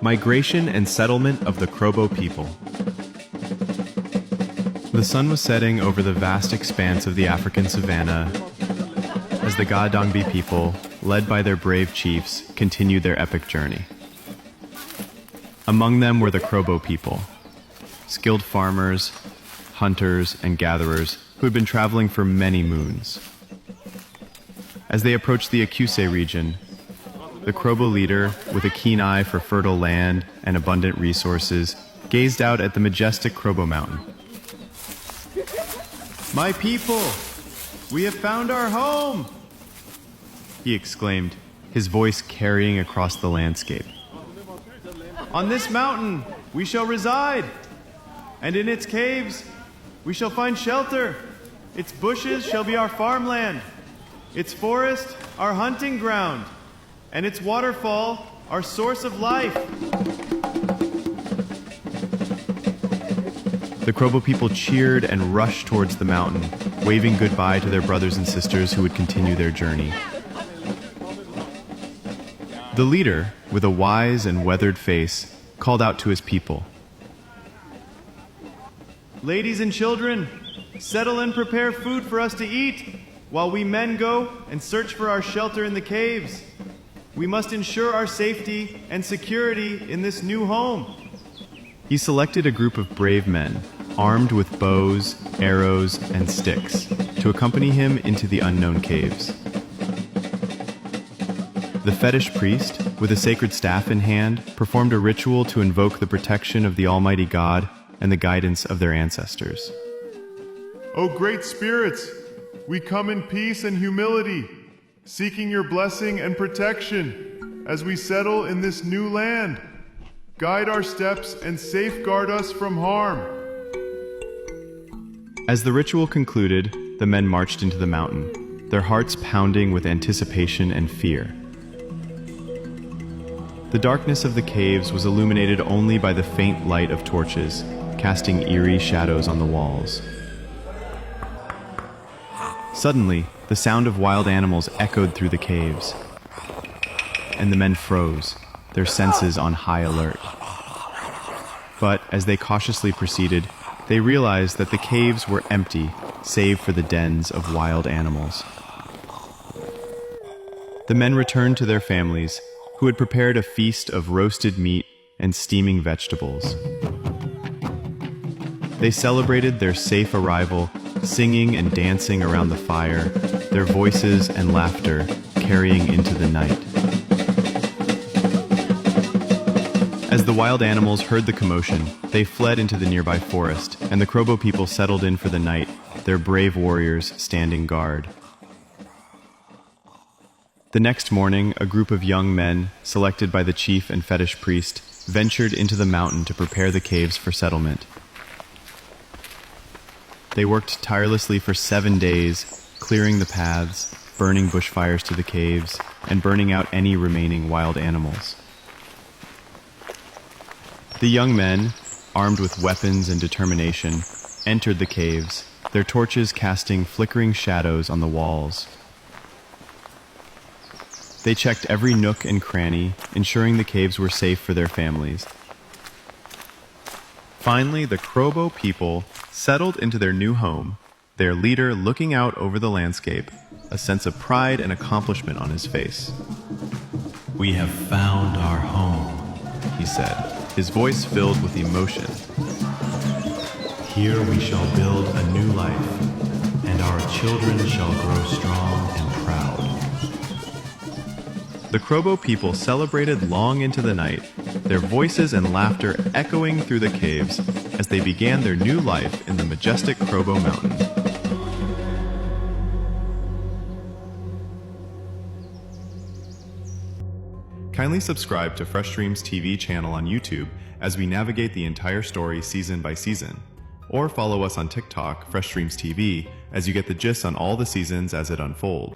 Migration and settlement of the Krobo people. The sun was setting over the vast expanse of the African savanna as the Ga-Dangbi people, led by their brave chiefs, continued their epic journey. Among them were the Krobo people, skilled farmers, hunters, and gatherers who had been traveling for many moons. As they approached the Akuse region, the Krobo leader, with a keen eye for fertile land and abundant resources, gazed out at the majestic Krobo mountain. "My people, we have found our home!" he exclaimed, his voice carrying across the landscape. "On this mountain we shall reside, and in its caves we shall find shelter. Its bushes shall be our farmland, its forest our hunting ground, and its waterfall our source of life." The Krobo people cheered and rushed towards the mountain, waving goodbye to their brothers and sisters who would continue their journey. The leader, with a wise and weathered face, called out to his people. "Ladies and children, settle and prepare food for us to eat, while we men go and search for our shelter in the caves. We must ensure our safety and security in this new home." He selected a group of brave men, armed with bows, arrows, and sticks, to accompany him into the unknown caves. The fetish priest, with a sacred staff in hand, performed a ritual to invoke the protection of the Almighty God and the guidance of their ancestors. "O great spirits, we come in peace and humility, seeking your blessing and protection as we settle in this new land. Guide our steps and safeguard us from harm." As the ritual concluded, the men marched into the mountain, their hearts pounding with anticipation and fear. The darkness of the caves was illuminated only by the faint light of torches, casting eerie shadows on the walls. Suddenly, the sound of wild animals echoed through the caves, and the men froze, their senses on high alert. But as they cautiously proceeded, they realized that the caves were empty, save for the dens of wild animals. The men returned to their families, who had prepared a feast of roasted meat and steaming vegetables. They celebrated their safe arrival, singing and dancing around the fire, their voices and laughter carrying into the night. As the wild animals heard the commotion, they fled into the nearby forest, and the Krobo people settled in for the night, their brave warriors standing guard. The next morning, a group of young men, selected by the chief and fetish priest, ventured into the mountain to prepare the caves for settlement. They worked tirelessly for 7 days, clearing the paths, burning bushfires to the caves, and burning out any remaining wild animals. The young men, armed with weapons and determination, entered the caves, their torches casting flickering shadows on the walls. They checked every nook and cranny, ensuring the caves were safe for their families. Finally, the Krobo people settled into their new home, their leader looking out over the landscape, a sense of pride and accomplishment on his face. "We have found our home," he said, his voice filled with emotion. "Here we shall build a new life, and our children shall grow strong and proud." The Krobo people celebrated long into the night, their voices and laughter echoing through the caves as they began their new life in the majestic Krobo mountain. Kindly subscribe to Fresh Streams TV channel on YouTube as we navigate the entire story season by season, or follow us on TikTok, Fresh Streams TV, as you get the gist on all the seasons as it unfolds.